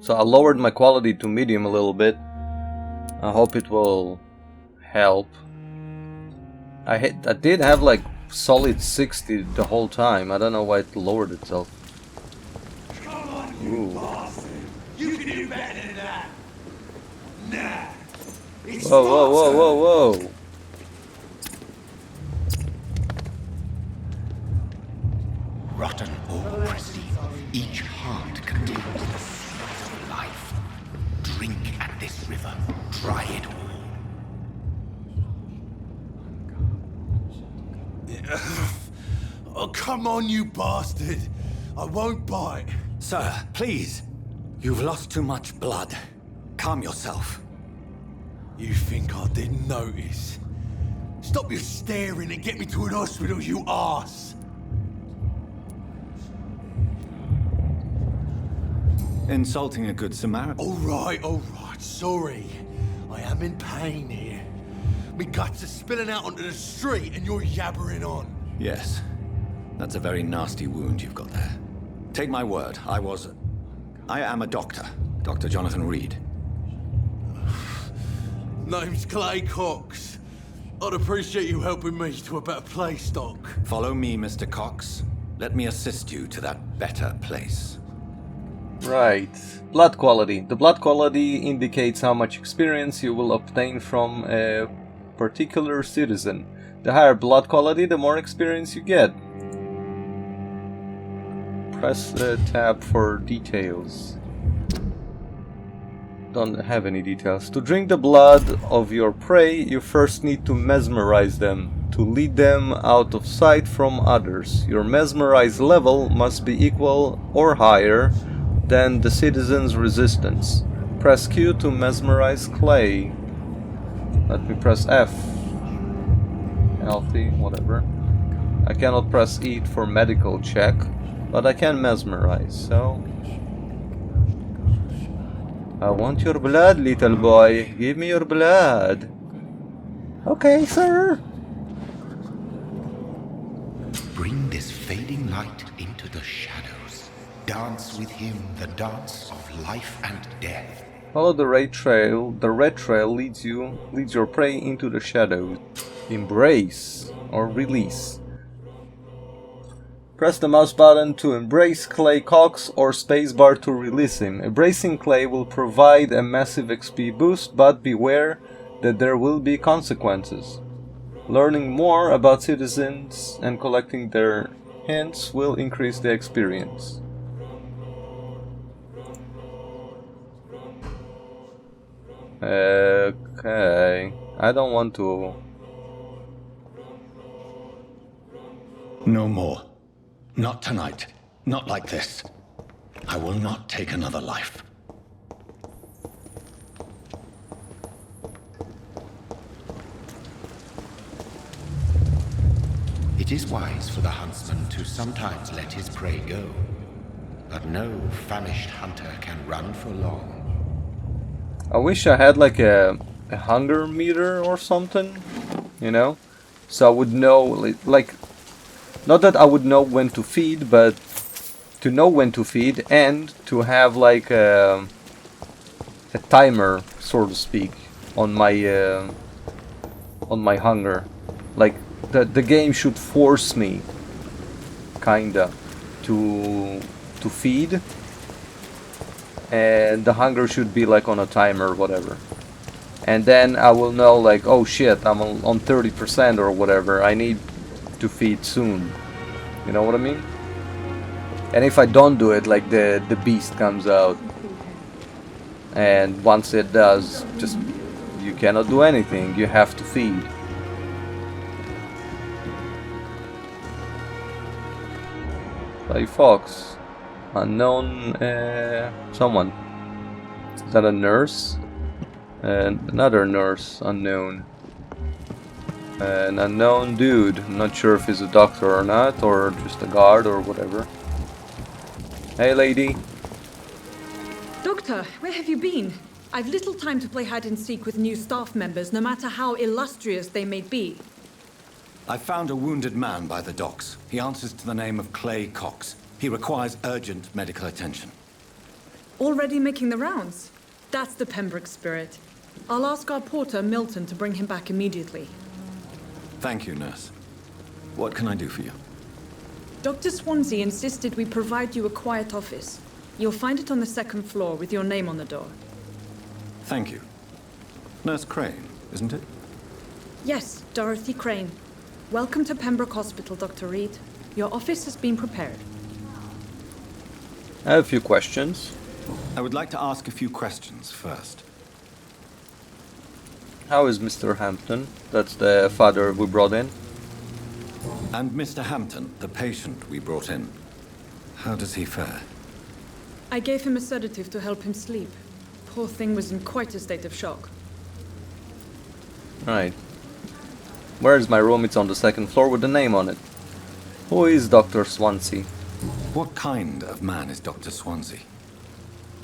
So I lowered my quality to medium a little bit. I hope it will help. I did have like solid 60 the whole time. I don't know why it lowered itself. Come on, you bastard! You can do better than that! Nah! It's Whoa, whoa, whoa, whoa, whoa! Rotten or pristine, each heart contains the seeds of life. Drink at this river, try it all. Oh, come on, you bastard! I won't bite! Sir, please. You've lost too much blood. Calm yourself. You think I didn't notice? Stop your staring and get me to an hospital, you arse! Insulting a good Samaritan. Alright, sorry. I am in pain here. Me guts are spilling out onto the street and you're yabbering on. Yes. That's a very nasty wound you've got there. Take my word, I am a doctor. Dr. Jonathan Reed. Name's Clay Cox. I'd appreciate you helping me to a better place, Doc. Follow me, Mr. Cox. Let me assist you to that better place. Right. Blood quality. The blood quality indicates how much experience you will obtain from a particular citizen. The higher blood quality, the more experience you get. Press tab for details. Don't have any details. To drink the blood of your prey, you first need to mesmerize them, to lead them out of sight from others. Your mesmerize level must be equal or higher than the citizen's resistance. Press Q to mesmerize Clay. Let me press F. Healthy, whatever. I cannot press E for medical check, but I can mesmerize, so... I want your blood, little boy. Give me your blood. Okay, sir. Bring this fading light into the shadows. Dance with him the dance of life and death. Follow the red trail. The red trail leads your prey into the shadows. Embrace or release. Press the mouse button to embrace Clay Cox or spacebar to release him. Embracing Clay will provide a massive XP boost, but beware that there will be consequences. Learning more about citizens and collecting their hints will increase the experience. Okay, I don't want to... No more. Not tonight. Not like this. I will not take another life. It is wise for the huntsman to sometimes let his prey go, but no famished hunter can run for long. I wish I had like a hunger meter or something, you know? So I would know, like, not that I would know when to feed, but to know when to feed and to have like a timer, so to speak, on my hunger. Like the game should force me, kinda, to feed, and the hunger should be like on a timer or whatever. And then I will know like, oh shit, I'm on 30% or whatever. I need to feed soon. You know what I mean? And if I don't do it, like the beast comes out. And once it does, just you cannot do anything. You have to feed. Clay Fox. Unknown someone. Is that a nurse? And another nurse, unknown. An unknown dude. I'm not sure if he's a doctor or not, or just a guard or whatever. Hey, lady. Doctor, where have you been? I've little time to play hide and seek with new staff members, no matter how illustrious they may be. I found a wounded man by the docks. He answers to the name of Clay Cox. He requires urgent medical attention. Already making the rounds? That's the Pembroke spirit. I'll ask our porter, Milton, to bring him back immediately. Thank you, nurse. What can I do for you? Dr. Swansea insisted we provide you a quiet office. You'll find it on the second floor with your name on the door. Thank you. Nurse Crane, isn't it? Yes, Dorothy Crane. Welcome to Pembroke Hospital, Dr. Reed. Your office has been prepared. I have a few questions. I would like to ask a few questions first. How is Mr. Hampton? That's the father we brought in. And Mr. Hampton, the patient we brought in. How does he fare? I gave him a sedative to help him sleep. Poor thing was in quite a state of shock. Right. Where is my room? It's on the second floor with the name on it. Who is Dr. Swansea? What kind of man is Dr. Swansea?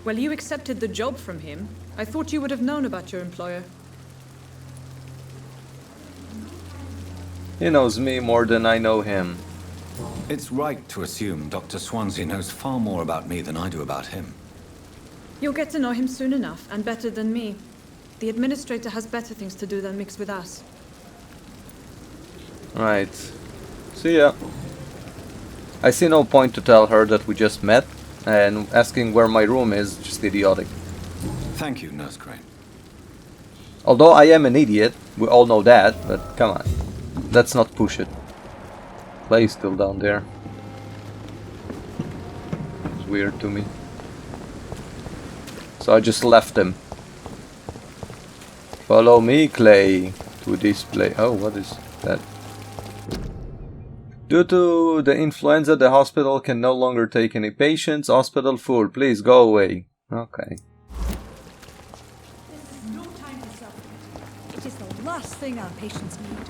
Well, you accepted the job from him. I thought you would have known about your employer. He knows me more than I know him. It's right to assume Dr. Swansea knows far more about me than I do about him. You'll get to know him soon enough, and better than me. The administrator has better things to do than mix with us. Right. See ya. I see no point to tell her that we just met, and asking where my room is just idiotic. Thank you, Nurse Crane. Although I am an idiot, we all know that, but come on. Let's not push it. Clay's still down there. It's weird to me. So I just left him. Follow me, Clay, to this place. Oh, what is that? Due to the influenza, the hospital can no longer take any patients. Hospital full. Please go away. Okay. This is no time to celebrate. It is the last thing our patients need.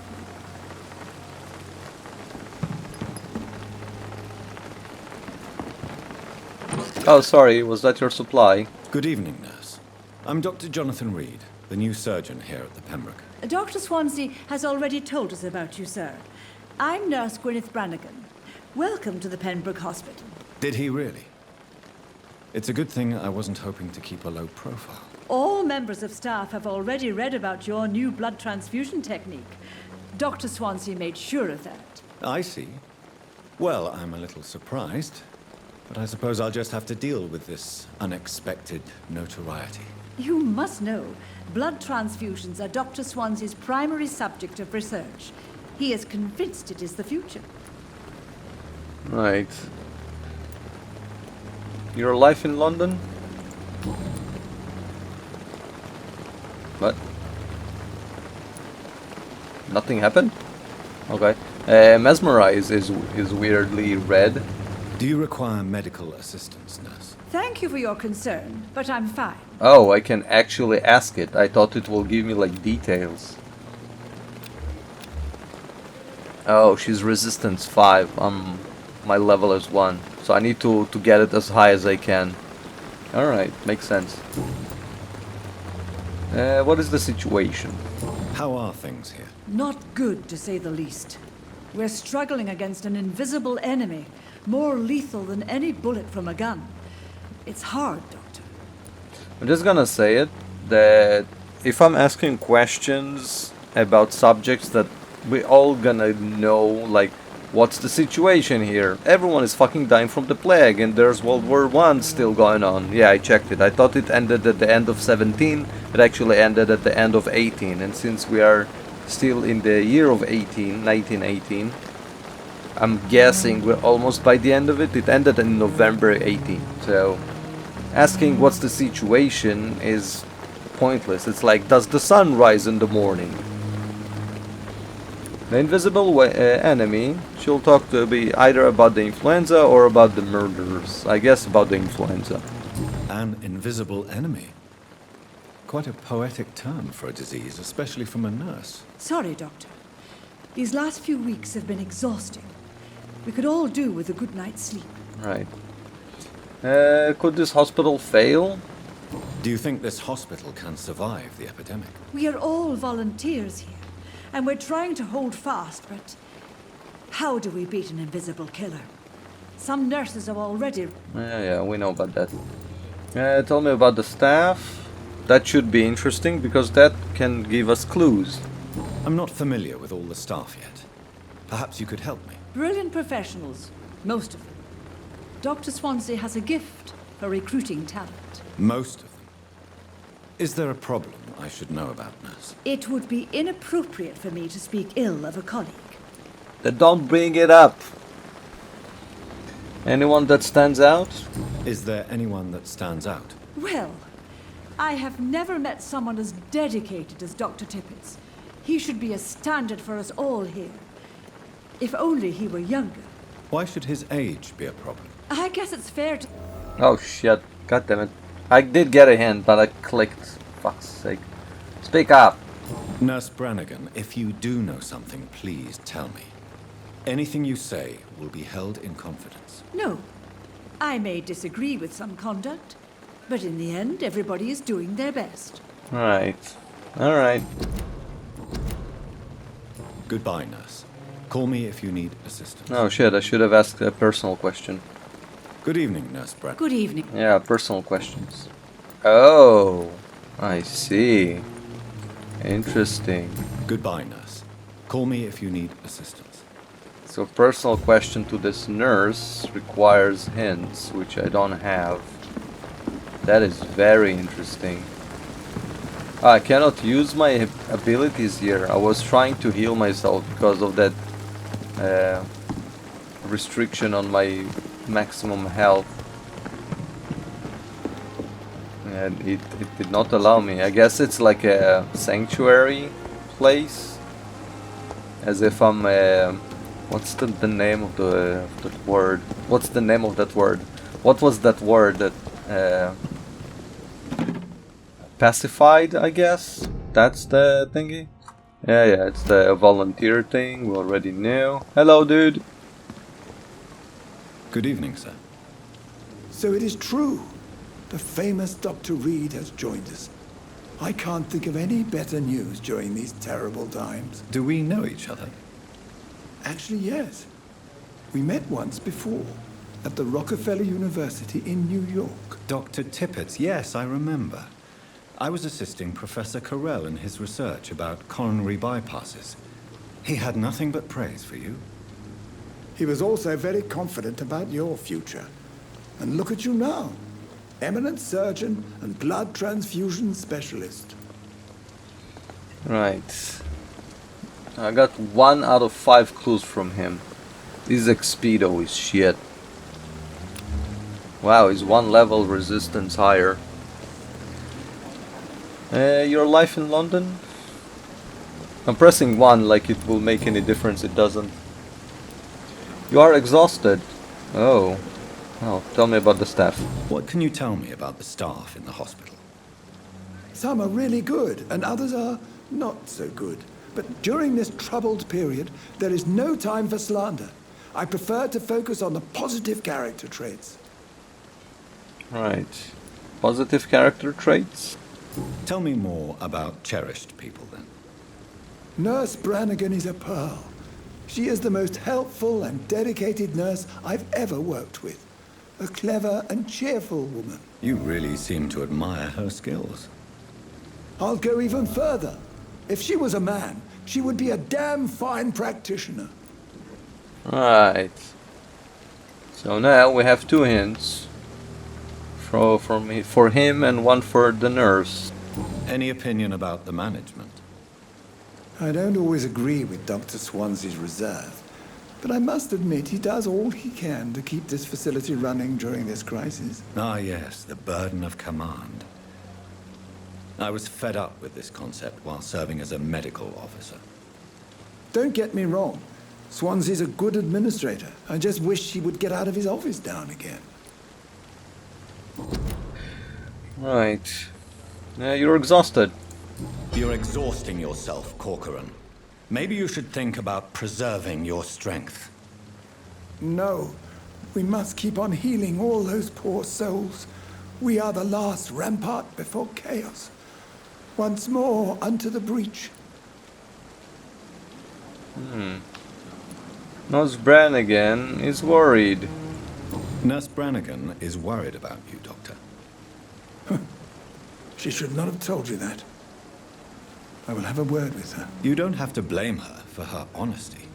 Oh, sorry. Was that your supply? Good evening, nurse. I'm Dr. Jonathan Reed, the new surgeon here at the Pembroke. Dr. Swansea has already told us about you, sir. I'm Nurse Gwyneth Brannigan. Welcome to the Pembroke Hospital. Did he really? It's a good thing I wasn't hoping to keep a low profile. All members of staff have already read about your new blood transfusion technique. Dr. Swansea made sure of that. I see. Well, I'm a little surprised, but I suppose I'll just have to deal with this unexpected notoriety. You must know, blood transfusions are Dr. Swansea's primary subject of research. He is convinced it is the future. Right. Your life in London? What? Nothing happened? Okay. Mesmerize is weirdly red. Do you require medical assistance, nurse? Thank you for your concern, but I'm fine. Oh, I can actually ask it. I thought it will give me like details. Oh, she's resistance 5. My level is 1. So I need to get it as high as I can. Alright, makes sense. What is the situation? How are things here? Not good, to say the least. We're struggling against an invisible enemy, more lethal than any bullet from a gun. It's hard, Doctor. I'm just gonna say it, that if I'm asking questions about subjects that we all gonna know, like, what's the situation here? Everyone is fucking dying from the plague, and there's World War I still going on. Yeah, I checked it. I thought it ended at the end of 17. It actually ended at the end of 18. And since we are still in the year of 1918, I'm guessing we're almost by the end of it. It ended in November 18. So, asking what's the situation is pointless. It's like, does the sun rise in the morning? The invisible enemy, she'll talk to be either about the influenza or about the murderers. I guess about the influenza. An invisible enemy. Quite a poetic term for a disease, especially from a nurse. Sorry, Doctor. These last few weeks have been exhausting. We could all do with a good night's sleep. Right. Could this hospital fail? Do you think this hospital can survive the epidemic? We are all volunteers here, and we're trying to hold fast, but how do we beat an invisible killer? Some nurses have already... Yeah, we know about that. Tell me about the staff. That should be interesting because that can give us clues. I'm not familiar with all the staff yet. Perhaps you could help me. Brilliant professionals, most of them. Dr. Swansea has a gift for recruiting talent. Most of them. Is there a problem I should know about, nurse? It would be inappropriate for me to speak ill of a colleague. Then don't bring it up. Anyone that stands out? Is there anyone that stands out? Well, I have never met someone as dedicated as Dr. Tippett's. He should be a standard for us all here. If only he were younger. Why should his age be a problem? I guess it's fair to... Oh shit. God damn it. I did get a hint, but I clicked. Fuck's sake. Speak up. Nurse Brannigan, if you do know something, please tell me. Anything you say will be held in confidence. No. I may disagree with some conduct, but in the end, everybody is doing their best. Alright. Alright. Goodbye, nurse. Call me if you need assistance. Oh shit, I should have asked a personal question. Good evening, Nurse Brannigan. Good evening. Yeah, personal questions. Oh, I see. Interesting. Goodbye, nurse. Call me if you need assistance. So personal question to this nurse requires hints, which I don't have. That is very interesting. I cannot use my abilities here. I was trying to heal myself because of that restriction on my maximum health. And it did not allow me. I guess it's like a sanctuary place. As if I'm what's the name of that word? What's the name of that word? What was that word that pacified, I guess? That's the thingy? Yeah, it's the volunteer thing, we already knew. Hello, dude. Good evening, sir. So it is true. The famous Dr. Reed has joined us. I can't think of any better news during these terrible times. Do we know each other? Actually, yes. We met once before, at the Rockefeller University in New York. Dr. Tippett, yes, I remember. I was assisting Professor Carell in his research about coronary bypasses. He had nothing but praise for you. He was also very confident about your future. And look at you now. Eminent surgeon and blood transfusion specialist. Right. I got 1 out of 5 clues from him. His Expedo is shit. Wow, he's 1 level resistance higher. Your life in London? I'm pressing 1 like it will make any difference, it doesn't. You are exhausted. Oh. Oh, tell me about the staff. What can you tell me about the staff in the hospital? Some are really good, and others are not so good. But during this troubled period, there is no time for slander. I prefer to focus on the positive character traits. Right. Positive character traits? Tell me more about cherished people, then. Nurse Brannigan is a pearl. She is the most helpful and dedicated nurse I've ever worked with. A clever and cheerful woman. You really seem to admire her skills. I'll go even further. If she was a man, she would be a damn fine practitioner. Right. So now we have 2 hints. For him and 1 for the nurse. Any opinion about the management? I don't always agree with Dr. Swansea's reserve, but I must admit he does all he can to keep this facility running during this crisis. Ah, yes, the burden of command. I was fed up with this concept while serving as a medical officer. Don't get me wrong. Swansea's a good administrator. I just wish he would get out of his office now and again. Right. You're exhausted. You're exhausting yourself, Corcoran. Maybe you should think about preserving your strength. No. We must keep on healing all those poor souls. We are the last rampart before chaos. Once more unto the breach. Nurse Brannigan is worried. Nurse Brannigan is worried about you, Doctor. She should not have told you that. I will have a word with her. You don't have to blame her for her honesty.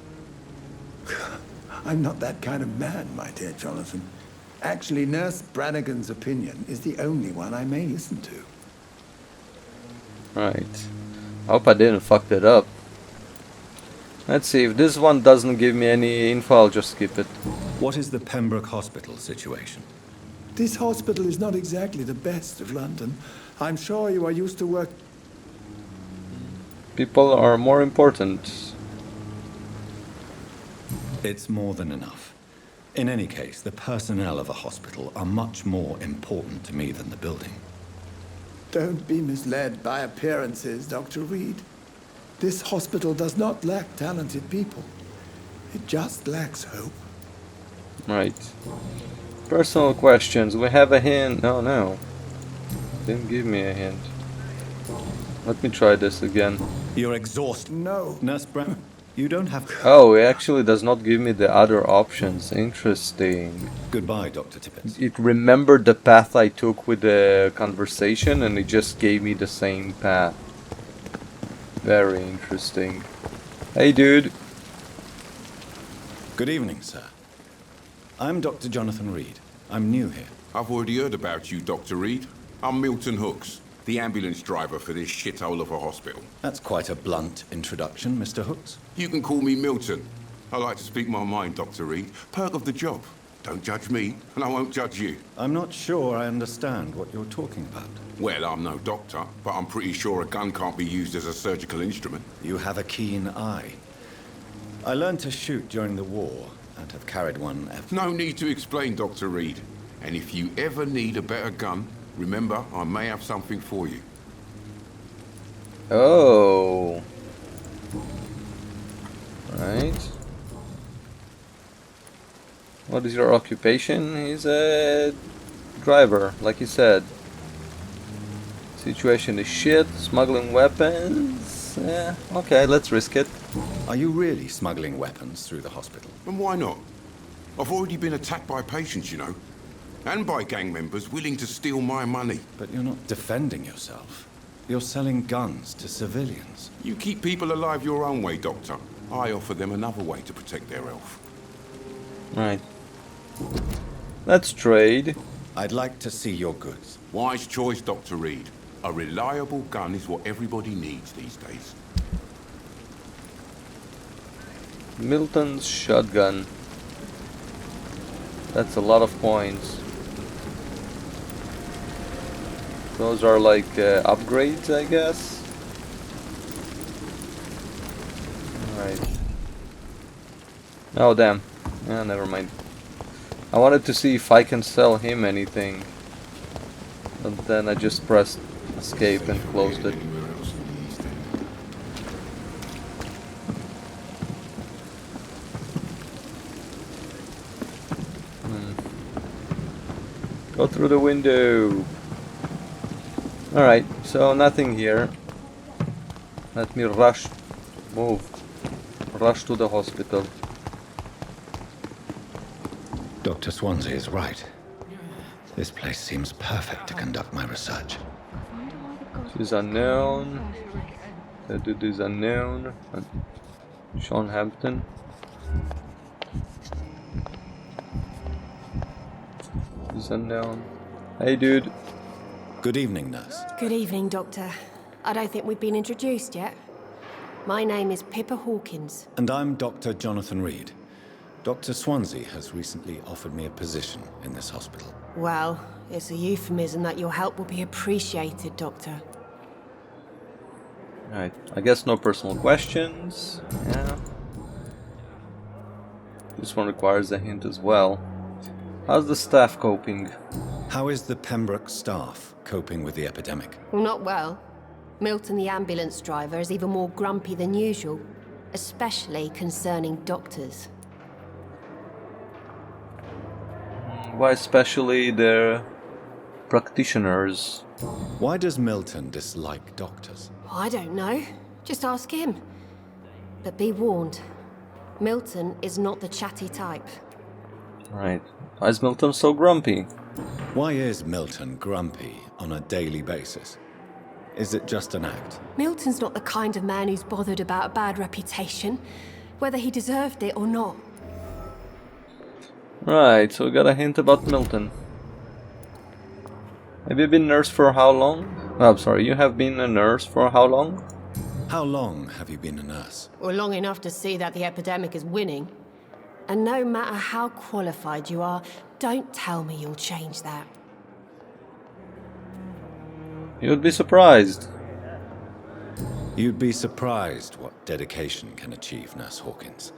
I'm not that kind of man, my dear Jonathan. Actually, Nurse Brannigan's opinion is the only one I may listen to. Right. I hope I didn't fuck that up. Let's see, if this one doesn't give me any info, I'll just skip it. What is the Pembroke Hospital situation? This hospital is not exactly the best of London. I'm sure you are used to work. People are more important. It's more than enough. In any case, the personnel of a hospital are much more important to me than the building. Don't be misled by appearances, Dr. Reed. This hospital does not lack talented people. It just lacks hope. Right. Personal questions. We have a hint. No, no. Didn't give me a hint. Let me try this again. You're exhausted. No. Nurse Brown, you don't have... Oh, it actually does not give me the other options. Interesting. Goodbye, Dr. Tippett. It remembered the path I took with the conversation and it just gave me the same path. Very interesting. Hey, dude. Good evening, sir. I'm Dr. Jonathan Reed. I'm new here. I've already heard about you, Dr. Reed. I'm Milton Hooks, the ambulance driver for this shithole of a hospital. That's quite a blunt introduction, Mr. Hooks. You can call me Milton. I like to speak my mind, Dr. Reed. Perk of the job. Don't judge me, and I won't judge you. I'm not sure I understand what you're talking about. Well, I'm no doctor, but I'm pretty sure a gun can't be used as a surgical instrument. You have a keen eye. I learned to shoot during the war, and have carried one ever. No need to explain, Dr. Reed. And if you ever need a better gun, remember, I may have something for you. Oh. Right. What is your occupation? He's a driver, like you said. Situation is shit. Smuggling weapons. Yeah, okay, let's risk it. Are you really smuggling weapons through the hospital? And why not? I've already been attacked by patients, you know. And by gang members willing to steal my money. But you're not defending yourself. You're selling guns to civilians. You keep people alive your own way, Doctor. I offer them another way to protect their health. Right. Let's trade. I'd like to see your goods. Wise choice, Dr. Reed. A reliable gun is what everybody needs these days. Milton's shotgun. That's a lot of points. Those are like upgrades, I guess. Alright. Oh damn. Yeah, never mind. I wanted to see if I can sell him anything. But then I just pressed escape and closed it. Go through the window. Alright, so nothing here. Let me rush to the hospital. Dr. Swansea is right. This place seems perfect to conduct my research. She's unknown. The dude is unknown. Sean Hampton. He's unknown. Hey, dude. Good evening, nurse. Good evening, Doctor. I don't think we've been introduced yet. My name is Pippa Hawkins. And I'm Dr. Jonathan Reed. Dr. Swansea has recently offered me a position in this hospital. Well, it's a euphemism that your help will be appreciated, Doctor. Alright, I guess no personal questions. Yeah. This one requires a hint as well. How's the staff coping? How is the Pembroke staff coping with the epidemic? Well, not well. Milton, the ambulance driver, is even more grumpy than usual, especially concerning doctors. Why especially the practitioners? Why does Milton dislike doctors? I don't know. Just ask him. But be warned, Milton is not the chatty type. Right. Why is Milton so grumpy? Why is Milton grumpy on a daily basis? Is it just an act? Milton's not the kind of man who's bothered about a bad reputation, whether he deserved it or not. Right, so we got a hint about Milton. Have you been nurse for how long? Oh, I'm sorry, you have been a nurse for how long? How long have you been a nurse? Well, long enough to see that the epidemic is winning. And no matter how qualified you are, don't tell me you'll change that. You'd be surprised. You'd be surprised what dedication can achieve, Nurse Hawkins.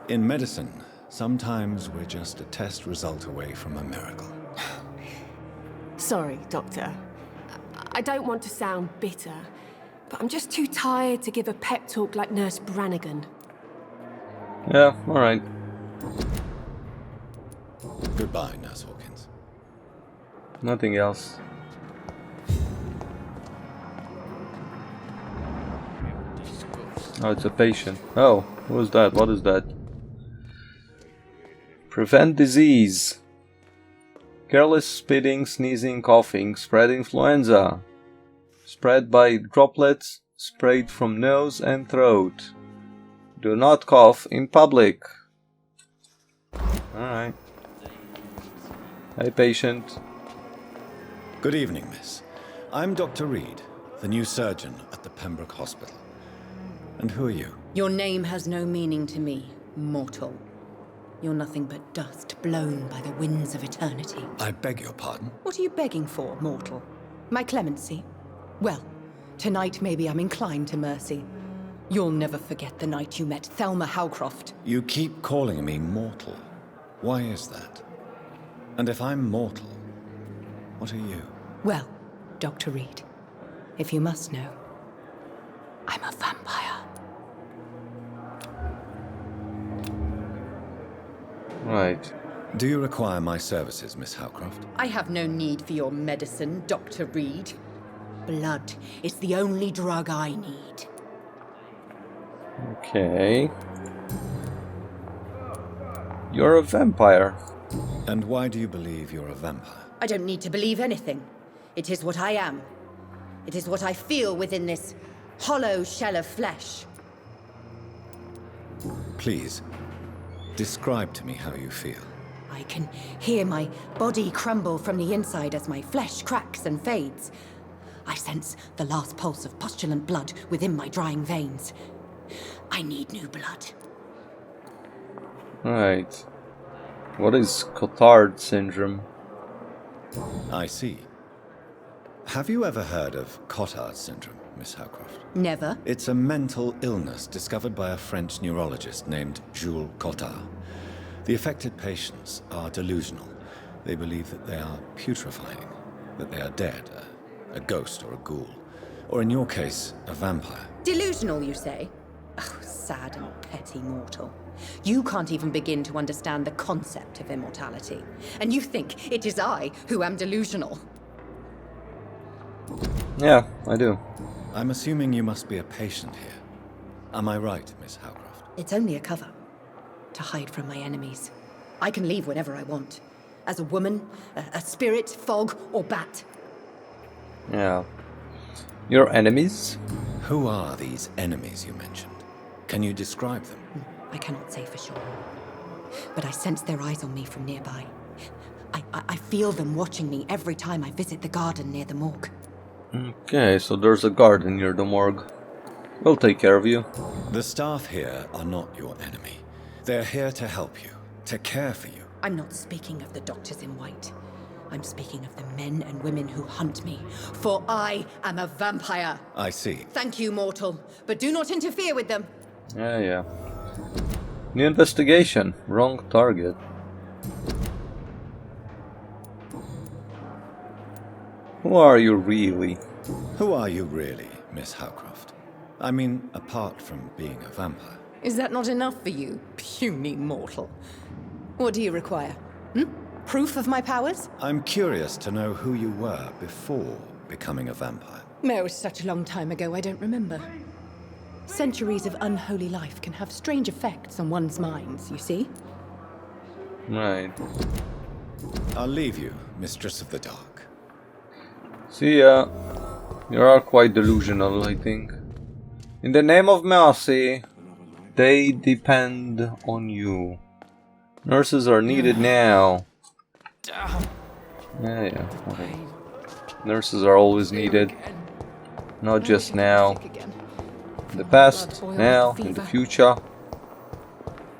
In medicine, sometimes we're just a test result away from a miracle. Sorry, Doctor. I don't want to sound bitter, but I'm just too tired to give a pep talk like Nurse Brannigan. Yeah, alright. Goodbye, Nurse Hawkins. Nothing else. Oh, it's a patient. Oh, who is that? What is that? Prevent disease. Careless spitting, sneezing, coughing, spread influenza. Spread by droplets sprayed from nose and throat. Do not cough in public. Alright. Hey, patient. Good evening, miss. I'm Dr. Reed, the new surgeon at the Pembroke Hospital. And who are you? Your name has no meaning to me, mortal. You're nothing but dust blown by the winds of eternity. I beg your pardon? What are you begging for, mortal? My clemency? Well, tonight maybe I'm inclined to mercy. You'll never forget the night you met Thelma Howcroft. You keep calling me mortal. Why is that? And if I'm mortal, what are you? Well, Dr. Reed, if you must know, I'm a vampire. Right. Do you require my services, Miss Howcroft? I have no need for your medicine, Dr. Reed. Blood is the only drug I need. Okay. You're a vampire. And why do you believe you're a vampire? I don't need to believe anything. It is what I am. It is what I feel within this hollow shell of flesh. Please, describe to me how you feel. I can hear my body crumble from the inside as my flesh cracks and fades. I sense the last pulse of postulant blood within my drying veins. I need new blood. Right. What is Cotard syndrome? I see. Have you ever heard of Cotard syndrome, Miss Howcroft? Never. It's a mental illness discovered by a French neurologist named Jules Cotard. The affected patients are delusional. They believe that they are putrefying, that they are dead, a ghost or a ghoul, or in your case, a vampire. Delusional, you say? Oh, sad and petty mortal. You can't even begin to understand the concept of immortality. And you think it is I who am delusional. Yeah, I do. I'm assuming you must be a patient here. Am I right, Miss Howcroft? It's only a cover. To hide from my enemies. I can leave whenever I want. As a woman, a spirit, fog, or bat. Yeah. Your enemies? Who are these enemies you mentioned? Can you describe them? I cannot say for sure. But I sense their eyes on me from nearby. I feel them watching me every time I visit the garden near the morgue. Okay, so there's a garden near the morgue. We'll take care of you. The staff here are not your enemy. They're here to help you, to care for you. I'm not speaking of the doctors in white. I'm speaking of the men and women who hunt me. For I am a vampire. I see. Thank you, mortal. But do not interfere with them. Yeah. New investigation. Wrong target. Who are you really? Who are you really, Miss Howcroft? I mean, apart from being a vampire. Is that not enough for you, puny mortal? What do you require? Proof of my powers? I'm curious to know who you were before becoming a vampire. It was such a long time ago, I don't remember. Centuries of unholy life can have strange effects on one's minds, you see? Right. I'll leave you, Mistress of the Dark. See ya. You are quite delusional, I think. In the name of mercy, they depend on you. Nurses are needed now. Yeah, okay. Nurses are always needed. Not just now. In the past, now, in the future.